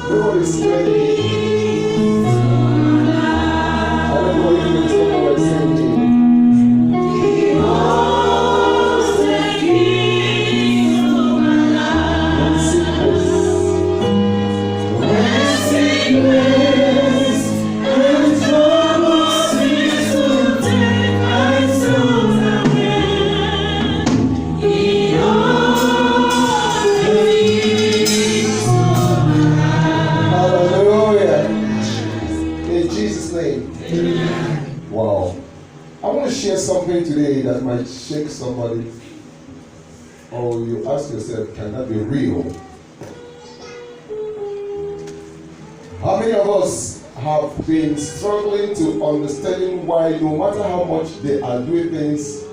Nobody is ready. I don't know what you think someone was saying. Something today that might shake somebody, or you ask yourself, can that be real? How many of us have been struggling to understanding why no matter how much they are doing things,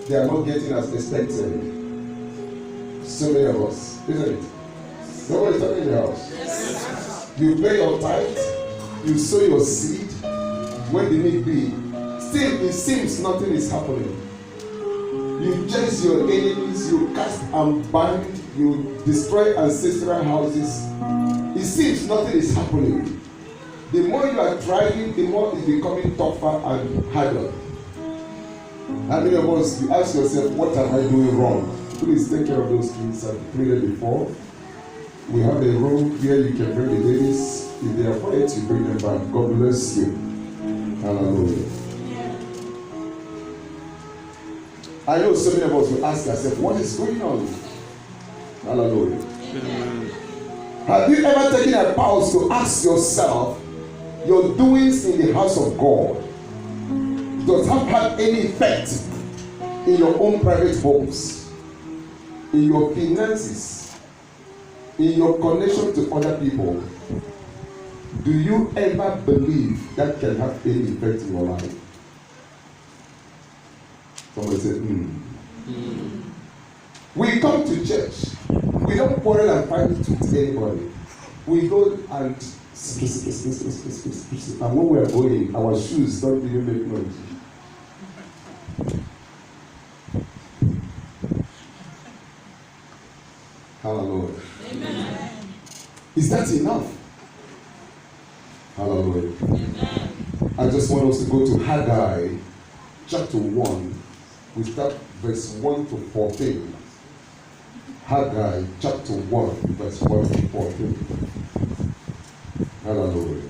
they are not getting as expected? So many of us, isn't it? Nobody's talking in the house. Yes. You pay your tithe, you sow your seed when the need be. Still, it seems nothing is happening. You chase your enemies, you cast and bind, you destroy ancestral houses. It seems nothing is happening. The more you are trying, the more it's becoming tougher and harder. How many of us, you ask yourself, what am I doing wrong? Please take care of those things. I've prayed before. We have a room here, you can bring the ladies. If they are quiet, you bring them back. God bless you. Hallelujah. I know so many of us will ask ourselves, what is going on? Hallelujah. Have you ever taken a pause to ask yourself, your doings in the house of God does have had any effect in your own private homes, in your finances, in your connection to other people? Do you ever believe that can have any effect in your life? Somebody said, We come to church. We don't quarrel and fight with anybody. We go and when we are going, our shoes don't even make noise. Hallelujah. Amen. Is that enough? Hallelujah. Amen. I just want us to go to Haggai chapter 1. We start verse 1 to 14. Haggai chapter 1, verse 1 to 14. Hallelujah.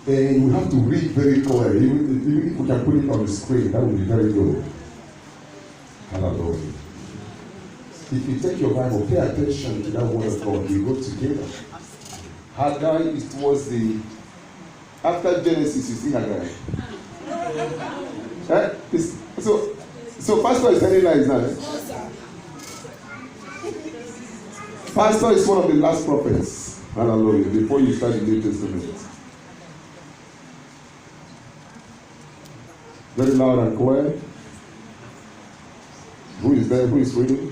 And we have to read very clearly. Even if we can put it on the screen, that would be very good. Hallelujah. If you take your Bible, pay attention to that word of God. We go together. Haggai is towards the... After Genesis, you see Haggai. So pastor is telling lies now. Pastor is one of the last prophets. Hallelujah. Before you start the New Testament. Very loud and clear. Who is there? Who is reading?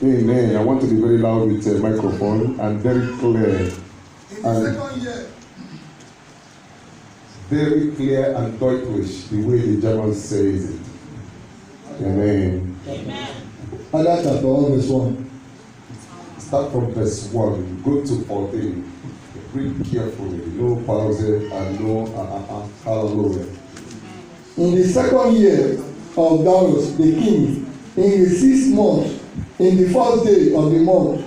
Amen. I want to be very loud with a microphone and very clear. And very clear and deutlich, the way the German says it. Amen. Amen. Haggai chapter 1, verse 1. Start from verse 1, go to 14. Read carefully, no pause and no hallelujah. In the second year of Darius the king, in the 6th month, in the 1st day of the month,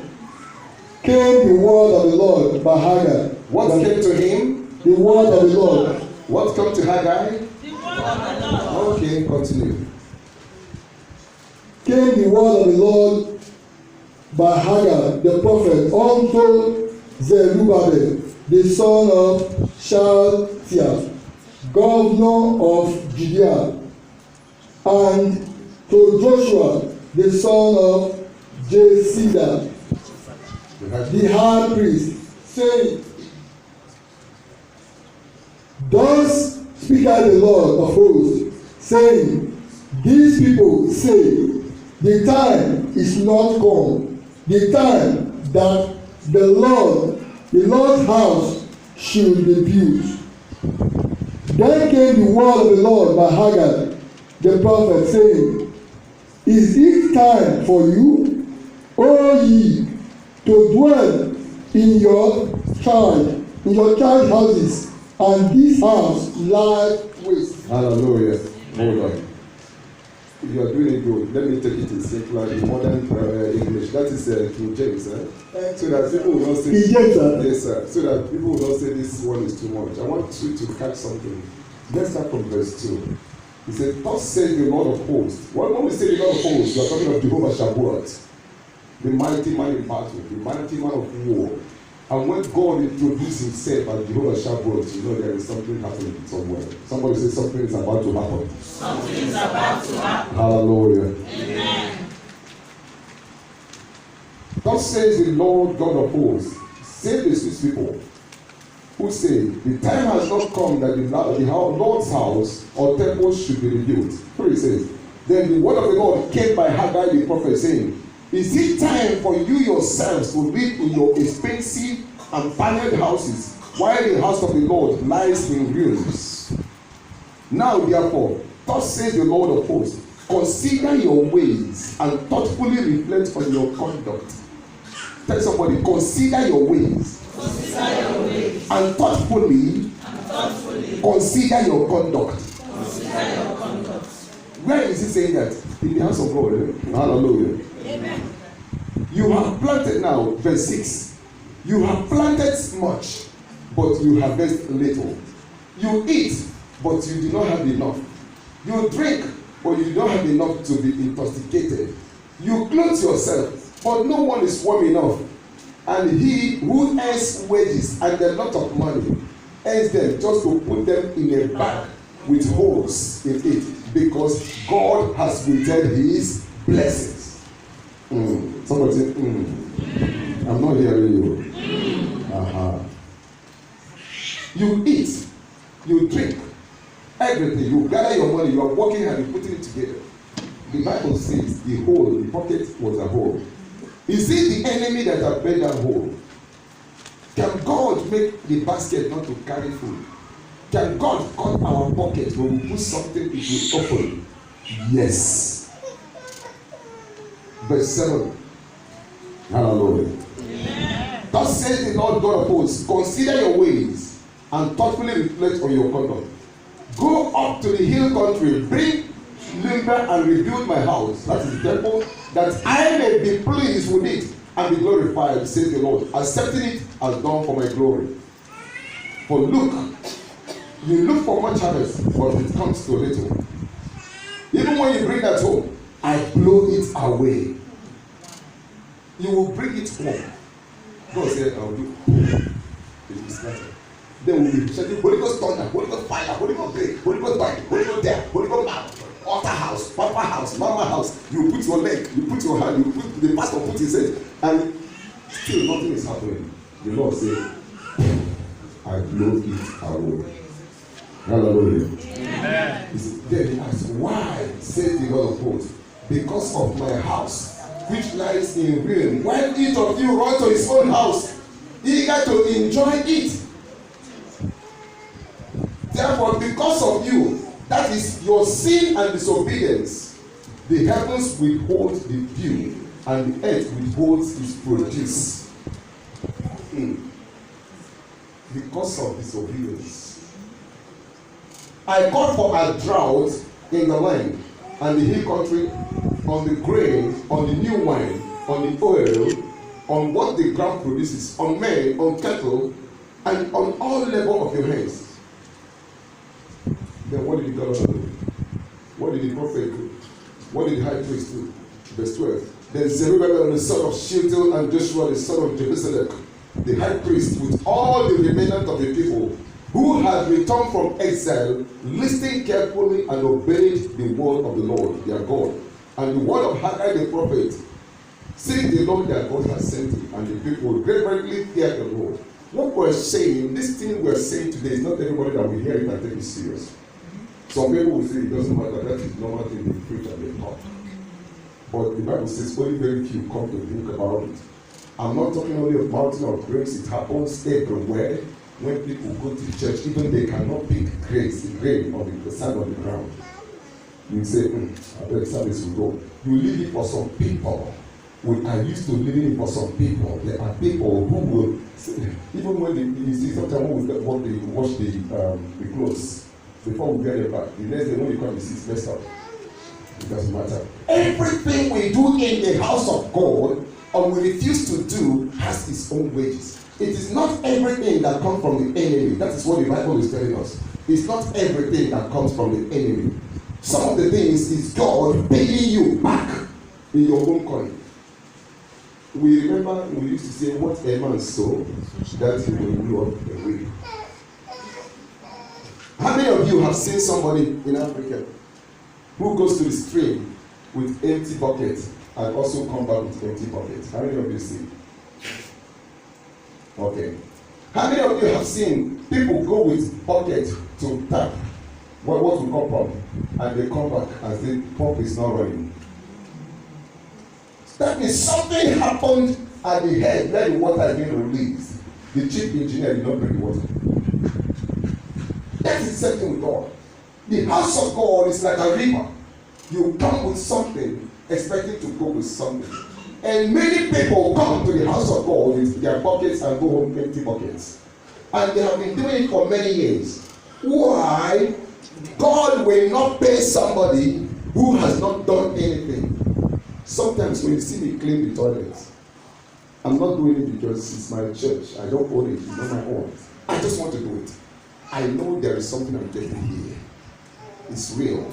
came the word of the Lord by Haggai. What came to him? The word of the Lord. What came to Haggai? The word of the Lord. Okay, continue. Came the word of the Lord by Haggai the prophet unto Zerubbabel, the son of Shealtiel, governor of Judea, and to Joshua, the son of Jehoiada, the high priest, saying, Thus speaketh the Lord of hosts, saying, These people say, the time is not come, the time that the Lord's house should be built. Then came the word of the Lord by Haggai the prophet, saying, Is it time for you, O ye to dwell in your child houses, and this house lies waste. Hallelujah. Hold on. If you are doing it good, let me take it in secular, in modern English. That is King James, so that people will not say. King James, sir. Yes, sir. So that people will not say this one is too much. I want you to catch something. Let's start from verse 2. He said, "Thus says the Lord of hosts." When we say the Lord of hosts, we are talking of Jehovah Shabbat, the mighty man in battle, the mighty man of war. And when God introduced himself as Jehovah Shabbat, you know there is something happening somewhere. Somebody say something is about to happen. Something is about to happen. Hallelujah. Amen. Thus says the Lord God of hosts, say this to people who say, the time has not come that the Lord's house or temple should be rebuilt. 3 says, then the word of the Lord came by Haggai the prophet, saying, is it time for you yourselves to live in your expensive and paneled houses, while the house of the Lord lies in ruins? Now therefore, thus says the Lord of hosts, consider your ways and thoughtfully reflect on your conduct. Tell somebody, consider your ways. Consider your ways. And thoughtfully consider your conduct. Consider your conduct. Where is he saying that? In the house of God. Hallelujah. Amen. You have planted now, verse 6. You have planted much, but you harvest little. You eat, but you do not have enough. You drink, but you do not have enough to be intoxicated. You clothe yourself, but no one is warm enough. And he who earns wages and a lot of money earns them just to put them in a bag with holes in it, because God has withheld his blessings. Somebody say, I'm not hearing you. You eat, you drink, everything. You gather your money, you are working and you putting it together. The Bible says the hole, the pocket was a hole. Is it the enemy that has made that hole? Can God make the basket not to carry food? Can God cut our pocket when we put something it will open? Yes. Verse 7. Hallelujah. Yeah. Thus says the Lord God of hosts, consider your ways and thoughtfully reflect on your conduct. Go up to the hill country, bring lumber and rebuild my house, that is the temple, that I may be pleased with it and be glorified, says the Lord, accepting it as done for my glory. For look, you look for much harvest, but it comes to little. Even when you bring that home, I blow it away. You will bring it home. God said, I will do it. It will scatter. Then we will shouting, Holy Ghost thunder, Holy Ghost fire, Holy Ghost break, Holy Ghost bind, Holy Ghost death, Holy Ghost mouth, altar house, papa house, mama house. You put your leg, you put your hand, you put the pastor put his head, and still nothing is happening. The Lord said, I blow it away. Hallelujah. Amen. Then he asked, why? Says the Lord of hosts, because of my house, which lies in ruin, while each of you run to his own house, eager to enjoy it. Therefore, because of you, that is your sin and disobedience, the heavens withhold the dew, and the earth withholds its produce. Because of disobedience. I called for a drought in the land and the hill country, on the grain, on the new wine, on the oil, on what the ground produces, on men, on cattle, and on all labor of your hands. Then what did the governor do? What did the prophet do? What did the high priest do? Verse 12. Then Zerubbabel the son of Shealtiel and Joshua the son of Jehozadak, the high priest, with all the remnant of the people who had returned from exile, listened carefully and obeyed the word of the Lord their God, and the word of Haggai the prophet, saying the Lord their God has sent him, and the people reverently feared the Lord. What we're saying, this thing we're saying today, is not everybody that will hear it and take it serious. Some people will say it doesn't matter, that is normal thing they preach and they talk. But the Bible says only very few come to think about it. I'm not talking only of mountain of grace, it happens everywhere. When people go to church, even they cannot pick grace, the grain on the sand on the ground. You say, I bet service will go. You leave it for some people. We are used to living for some people. There are people who will, even when you see sometimes when we wash the clothes before we get it back, the next day when you come, you see it's messed up. It doesn't matter. Everything we do in the house of God or we refuse to do has its own wages. It is not everything that comes from the enemy. That is what the Bible is telling us. It's not everything that comes from the enemy. Some of the things is God paying you back in your own coin. We remember we used to say, what a man sow, that he will blow up away. How many of you have seen somebody in Africa who goes to the stream with empty buckets and also come back with empty buckets? How many of you see? Okay. How many of you have seen people go with bucket to tap, what we call pump, and they come back and the pump is not running? That means something happened at the head where the water is being released. The chief engineer did not bring the water. That is the same thing with God. The house of God is like a river. You come with something, expecting to go with something. And many people come to the house of God with their buckets and go home empty buckets. And they have been doing it for many years. Why? God will not pay somebody who has not done anything. Sometimes when you see me clean the toilets, I'm not doing it because it's my church. I don't own it. It's not my own. I just want to do it. I know there is something I'm getting here. It's real.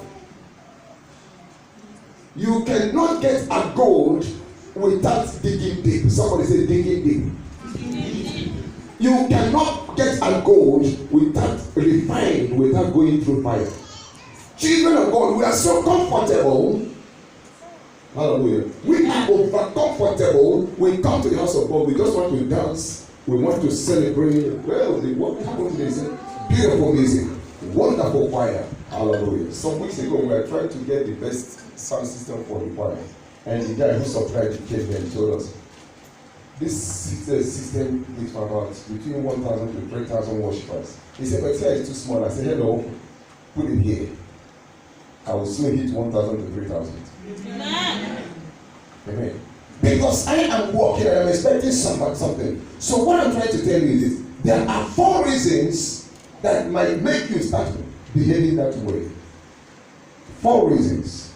You cannot get a gold without digging deep. Somebody say digging deep. You cannot get a gold without refined, without going through fire. Children of God, we are so comfortable. Hallelujah. We are over comfortable. We come to the house of God. We just want to dance. We want to celebrate. Well, what happened today is beautiful music, wonderful choir. Hallelujah. Some weeks ago, we were trying to get the best sound system for the choir. And the guy who supplied it came and told us, this system is for about between 1,000 to 3,000 worshippers. He said, but here is too small. I said, hello, put it here. I will soon hit 1,000 to 3,000. Amen. Because I am working and I'm expecting something. So what I'm trying to tell you is this. There are 4 reasons that might make you start behaving that way. 4 reasons.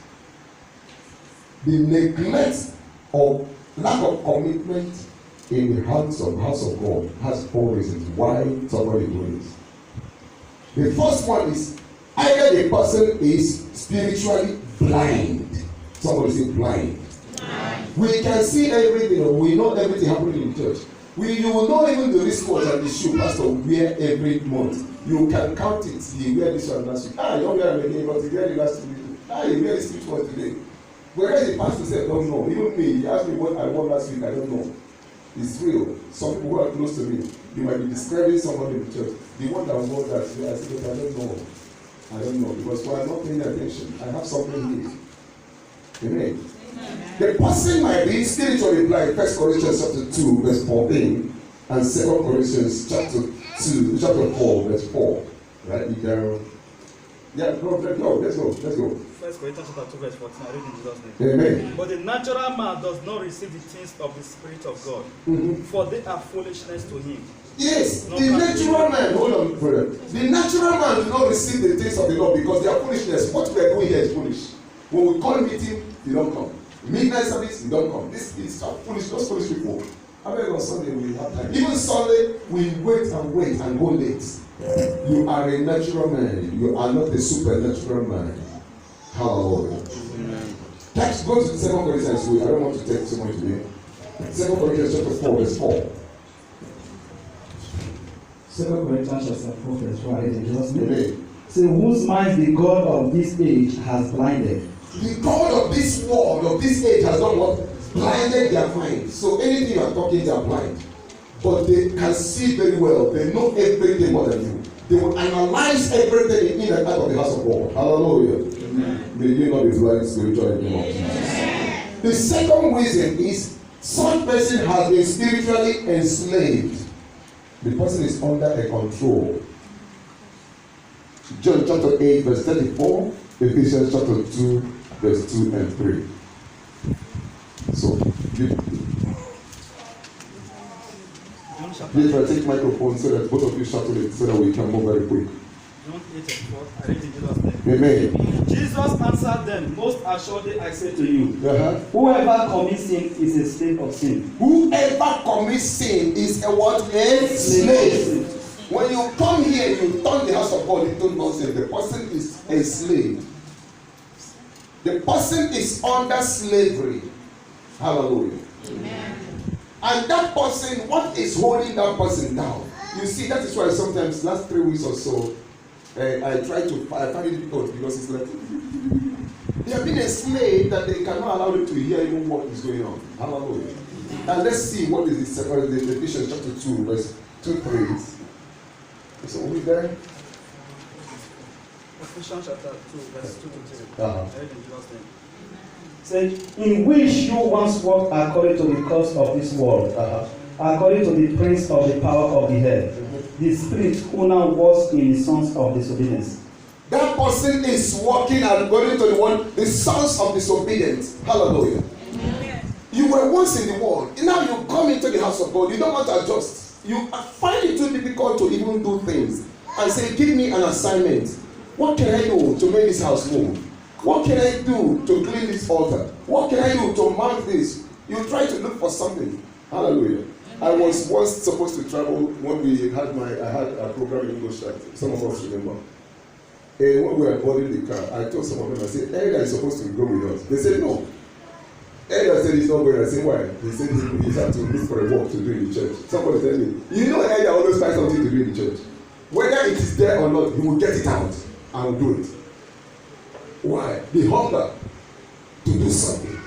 The neglect or lack of commitment in the house of God has 4 reasons why somebody doing this. The first one is either the person is spiritually blind. Somebody say blind. We can see everything, we know everything happening in church. You will know even the wristwatch and the shoe pastor wear every month. You can count it. He wear this one last week. You don't wear it again, but he wear it last week. You wear this one today. Whereas the pastor said, don't know. Even me, he asked me what I wore last week, I don't know. It's real. Some people who are close to me, you might be describing somebody in the church. The one that wore that, I said, I don't know. I don't know. Because we are not paying attention. I have something here. Amen. The person might be spiritually blind. 1 Corinthians chapter 2, verse 14, and 2 Corinthians chapter 4, verse 4. Right? You can. Yeah, let's go. 1 Corinthians chapter 2, verse 14. I read in Jesus' name. Amen. But the natural man does not receive the things of the Spirit of God, for they are foolishness to him. Yes, the natural man, hold on, brother. The natural man does not receive the things of the Lord because they are foolishness. What we are doing here is foolish. When we call meeting, you don't come. Midnight service, you don't come. This is foolish, those foolish people. I mean, on Sunday we have time. Even Sunday, we wait and go late. You are a natural man. You are not a supernatural man. Hallelujah. Let's go to 2 Corinthians. I don't want to take so much today. 2 Corinthians chapter 4, verse 4. 2 Corinthians chapter 4, verse 4. In Jesus' name. Amen. Say, whose mind the God of this age has blinded. The God of this world, of this age, has done what? Blinded their mind. So anything you are talking, they are blind. But they can see very well. They know everything more than you. They will analyze everything in and out of the house of God. Hallelujah. Amen. May you not be blind spiritually anymore. The second reason is such person has been spiritually enslaved. The person is under a control. John chapter 8, verse 34, Ephesians chapter 2, verse 2 and 3. So, John chapter please take microphone so that both of you shuttle it so that we can move very quick. John 8:4. I read in Jesus' name. Amen. Jesus answered them, most assuredly I say to you, Uh-huh. Whoever commits sin is a slave of sin. Whoever commits sin is a what? A slave. When you come here, you turn the house of God into nonsense. The person is a slave. The person is under slavery. Hallelujah. Amen. And that person, what is holding that person down? You see, that is why sometimes last 3 weeks or so, I find it difficult because it's like they have been a slave that they cannot allow them to hear even what is going on. Hallelujah. And let's see what is this, the Ephesians chapter 2, verse 2-3. So we there? Ephesians chapter 2, verse 2-3. Uh-huh. I read in Jesus' name. Said, in which you once walked according to the course of this world, according to the prince of the power of the air, the spirit who now works in the sons of disobedience. That person is walking according to the one, the sons of disobedience. Hallelujah. Amen. You were once in the world. Now you come into the house of God. You don't want to adjust. You find it too difficult to even do things. And say, give me an assignment. What can I do to make this house move? What can I do to clean this altar? What can I do to mark this? You try to look for something. Hallelujah. I was once supposed to travel when I had a program in English that some of us remember. And when we were boarding the car, I told some of them, I said, Elder is supposed to go with us. They said, no. Elder said he's not going. I said, why? They said he has to look for a work to do in the church. Somebody tell me, you know Elder always finds something to do in the church. Whether it is there or not, he will get it out and do it. Why? The hunger to do something.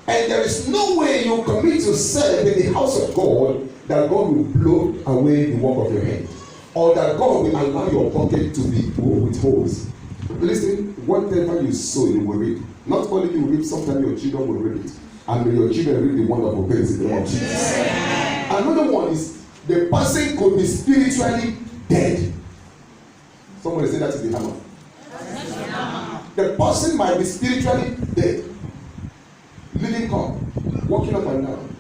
And there is no way you commit to serve in the house of God that God will blow away the work of your hand, or that God will allow your pocket to be with holes. Listen, whatever you sow, you will reap. Not only you reap, sometimes your children will reap it. And may your children reap the wonderful things in the name of Jesus. Another one is the person could be spiritually dead. Somebody say that is the hammer. The person might be spiritually dead. Living God, walking up and down.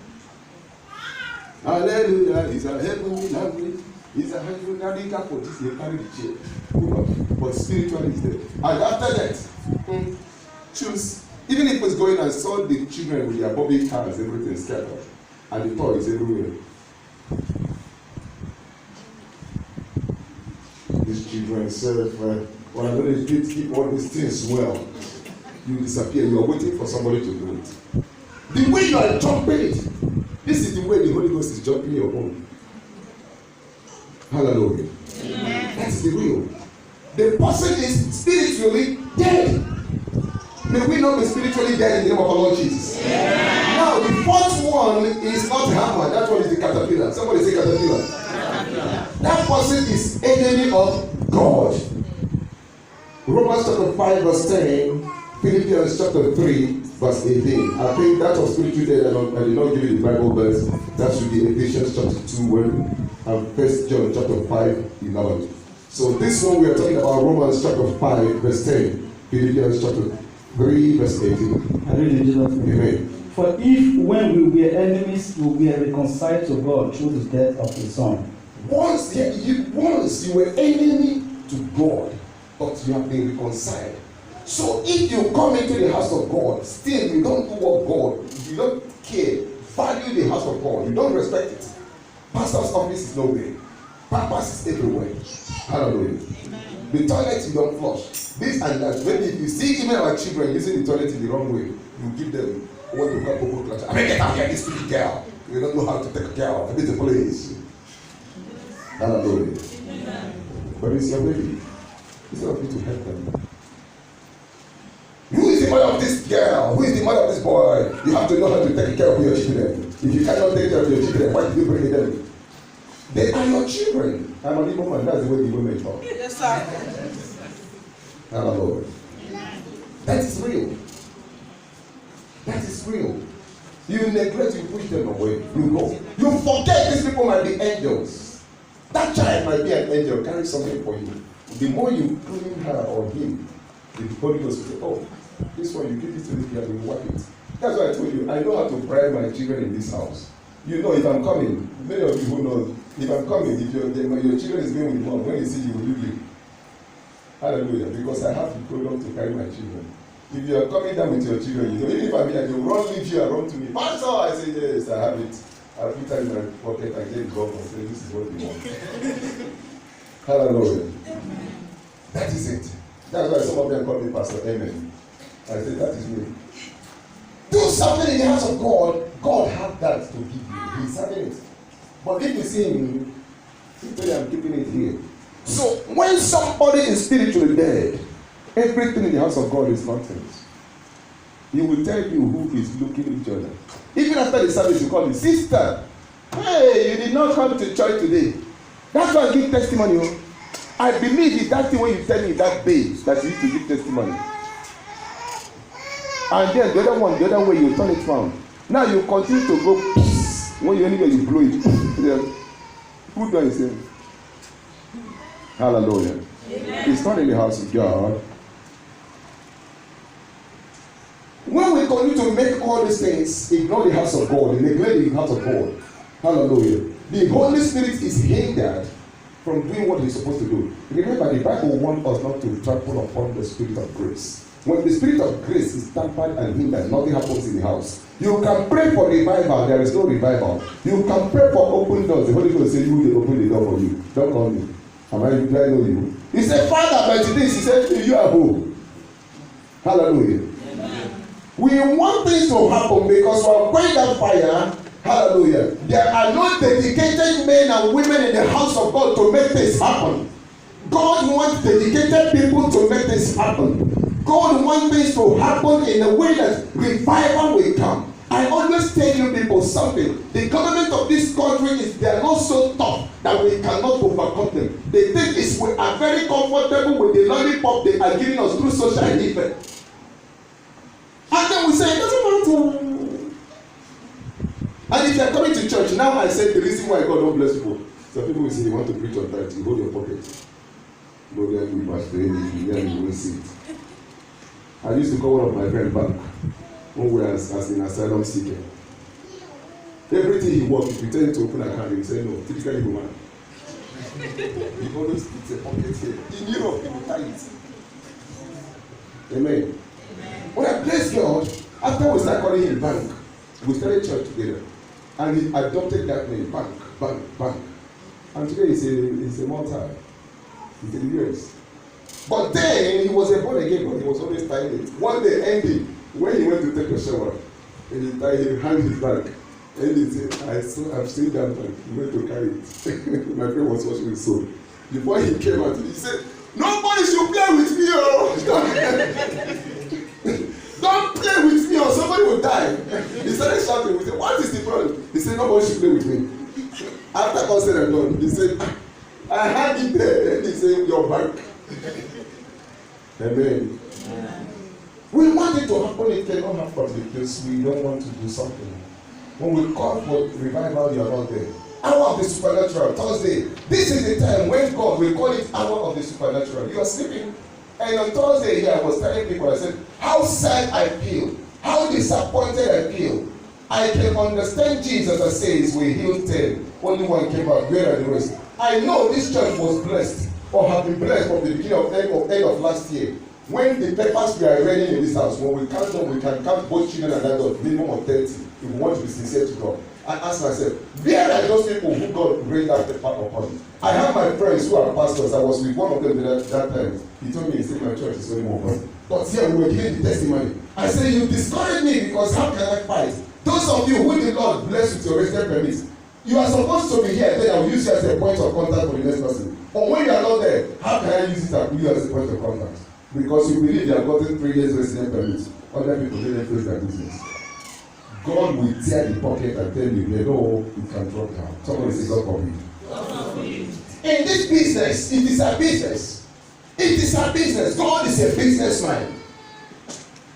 Hallelujah, it's a heavenly language. It's a heavenly language for this, they carry the chair. But spiritually is dead. And after that, choose. Even if it's going and saw the children with their bobby cars, everything scattered, and the toys everywhere. These children serve, when I know they keep all these things well, you disappear. You are waiting for somebody to do it. The way you are jumping it, this is the way the Holy Ghost is jumping your own. Hallelujah. Amen. That's the real. The person is spiritually dead. May we not be spiritually dead in the name of our Lord Jesus. Amen. Now, the fourth one is not hammer. That one is the caterpillar. Somebody say caterpillar. That person is enemy of God. Romans chapter 5 verse 10, Philippians chapter 3 verse 18. I think that was spiritually dead. I did not give you the Bible verse. That should be Ephesians chapter 2 and 1 John chapter 5 11. So this one we are talking about Romans chapter 5 verse 10, Philippians chapter 3 verse 18. I read in Jesus' name. Amen. For if when we were enemies, we were reconciled to God through the death of His Son. Once you were enemy to God, but you have been reconciled. So if you come into the house of God, still you don't do what God, you don't care, value the house of God, you don't respect it. Pastor's office is nowhere. Purpose is everywhere. Hallelujah. The toilet you don't flush. This and that. Maybe if you see even our children using the toilet in the wrong way, you give them what you call popo clutch. I mean, get out here, this pretty girl. You don't know how to take care of. It's the police. Hallelujah. But it's your baby. Instead of you to help them. Who is the mother of this girl? Who is the mother of this boy? You have to know how to take care of your children. If you cannot take care of your children, why did you bring them? They are your children. I'm an Igbo man. That's the way the women talk. Yes, sir. Hallelujah. That is real. That is real. You neglect, you push them away, you go. You forget these people might be angels. That child might be an angel, carry something for you. The more you clean her or him, the Holy Ghost will say, oh, this one you give it to this guy, you wipe it. That's why I told you, I know how to bribe my children in this house. You know, if I'm coming, many of you who know, if I'm coming, if your children is going with mom, when they see you, will you leave? Hallelujah. Because I have the program to carry my children. If you are coming down with your children, you know, even if I'm here, they will run, leave you and run to me. Pastor, I say, yes, I have it. I put it in my pocket and get it off and say, this is what we want. Hallelujah. That is it. That's why some of them call me Pastor Amen. I say, that is me. Do something in the house of God. God has that to give you. He's having it. But if you see him, I'm keeping it here. So when somebody is spiritually dead, everything in the house of God is nonsense. He will tell you who is looking at each other. Even after the service, you call me, sister, hey, you did not come to church today. That's why I give testimony. I believe it's that thing when you tell me that babe that you need to give testimony. And then the other way you turn it round. Now you continue to go when you anywhere you blow it. Who does it? Hallelujah. Amen. It's not in the house of God. When we continue to make all these things, ignore the house of God, neglect the house of God. Hallelujah. The Holy Spirit is hindered from doing what he's supposed to do. Remember, the Bible wants us not to trample upon the Spirit of grace. When the Spirit of grace is tampered and hindered, nothing happens in the house. You can pray for revival, there is no revival. You can pray for open doors. The Holy Ghost will say, you will open the door for you. Don't call me. Do I know you? He said, Father, by today, he said, you are who? Hallelujah. Amen. We want things to happen because we are going down fire. Hallelujah. There are no dedicated men and women in the house of God to make this happen. God wants dedicated people to make this happen. God wants things to happen in a way that revival will come. I always tell you people something. The government of this country they are not so tough that we cannot overcome them. They think we are very comfortable with the lollipop they are giving us through social effect. And then we say, it doesn't matter. And if you are coming to church, now I said the reason why God don't bless people. Some people will say, you want to preach on that, you hold your pocket. Go there, you must pay, you will see it. I used to call one of my friends back when we were as an asylum seeker. Everything he worked, he pretended to open an account, he said, no, typically woman. He always puts a pocket here. In Europe, people tie it. Amen. When I bless God, after we started calling him bank, we started church together. And he adopted that name, bank. And today he's a multi. He's in the US. But then he was a born again, but he was always tying it. One day ending, when he went to take a shower, and he handed his bag. And he said, I've seen that bag. He went to carry it. My friend was washing his soul. Before he came out, he said, nobody should play with me, oh! Don't play with me or somebody will die. He started shouting. We said, what is the problem? He said, nobody should play with me. After concert and done, he said, I had it there. And he said, you're back. Amen. We want it to happen, it cannot happen because we don't want to do something. When we call for revival, you are not there. Hour of the supernatural, Thursday. This is the time when God will call it hour of the supernatural. You are sleeping. And on Thursday here, I was telling people, I said, how sad I feel, how disappointed I feel. I can understand Jesus that says we healed 10. Only one came out. Where are the rest? I know this church was blessed or have been blessed from the beginning of end of last year. When the papers were ready in this house, when we count them, we can count both children and adults, minimum of 30, if we want to be sincere to God. I ask myself, where are those people who God raised that paper upon? I have my friends who are pastors. I was with one of them that time. He told me, he said, my church is only 1 person. But here we were giving the testimony. I said, you discourage me because how can I fight? Those of you who the Lord bless with your resident permits, you are supposed to be here, then I will use you as a point of contact for the next person. But when you are not there, how can I use it and you as a point of contact? Because you believe you have gotten 3 years resident permits. Other people didn't face their business. God will tear the pocket and tell you, no, you can drop down. Somebody say, God forbid. In this business, it is a business. It is a business. God is a businessman.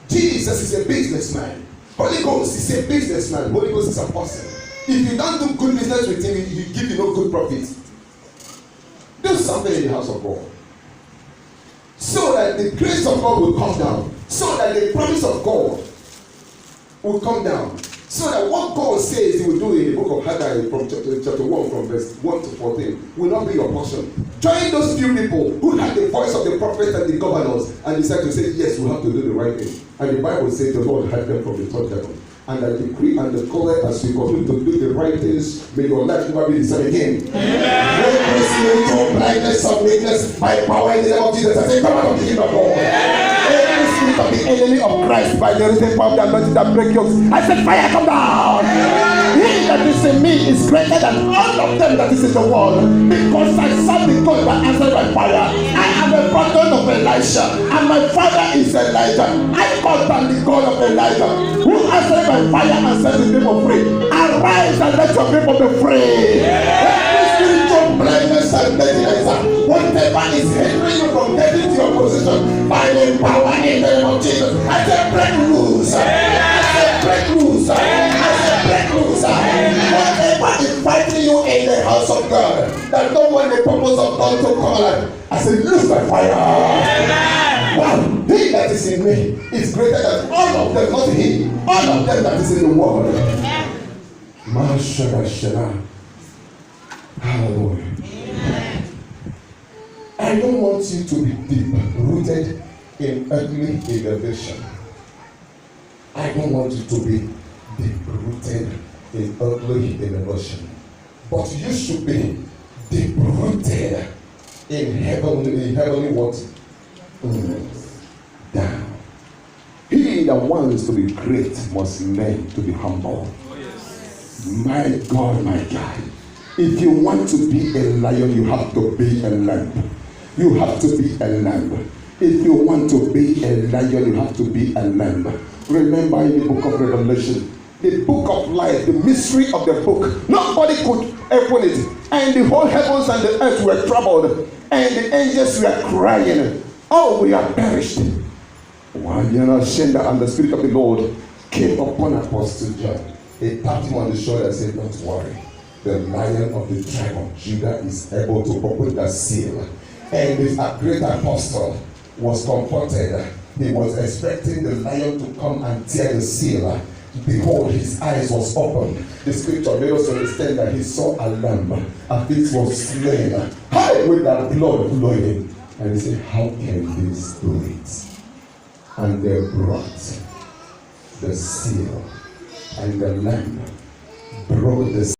Jesus is a businessman. Holy Ghost is a businessman. Holy Ghost is a person. If you don't do good business with him, he give you no good profit. Do something in the house of God. So that the grace of God will come down. So that the promise of God will come down. So that what God says he will do in the book of Haggai from chapter 1 from verse 1 to 14 will not be your portion. Join those few people who had the voice of the prophet and the governors and decide to say, yes, we have to do the right thing. And the Bible says the Lord had them from the third heaven. And I decree and declare as we continue to do the right things, may your life never be the same again. Break this spiritual blindness of weakness by power in the name of Jesus. I say, come out of the kingdom of God. Every spirit of the enemy of Christ by the reason power of the anointing that break yokes. I said, fire come down. He that is in me is greater than all of them that is in the world. Because I serve the God that answered by fire. I am a brother of Elisha, and my father is Elijah. I call on the God of Elijah, who answered by fire and set the people free. Arise and let your people be free. Every spiritual blindness and deadness, whatever is hindering you from getting to your position, by the power in the name of Jesus, I say break loose. I say break loose. I say break loose. Whatever is fighting you in the house of God, that don't want the purpose of God to come alive, I say loose by fire. Wow, he that is in me is greater than all of them, not he, all of them that is in the world. Hallelujah. I don't want you to be deep rooted in earthly elevation. I don't want you to be deep rooted in earthly elevation. But you should be deep rooted in heavenly what? Down. He that wants to be great must learn to be humble. My God, my God. If you want to be a lion, you have to be a lamb. You have to be a lamb. If you want to be a lion, you have to be a lamb. Remember in the book of Revelation, the book of life, the mystery of the book, nobody could open it. And the whole heavens and the earth were troubled. And the angels were crying, oh, we are perished. And the Spirit of the Lord came upon Apostle John. He tapped him on the shoulder and said, don't worry. The Lion of the tribe of Judah is able to open that seal. And this great apostle was comforted. He was expecting the lion to come and tear the seal. Behold, his eyes was open. The scripture made us understand that he saw a lamb, and it was slain, with that blood flowing. And he said, how can this do it? And they brought the seal, and the lamb broke the seal.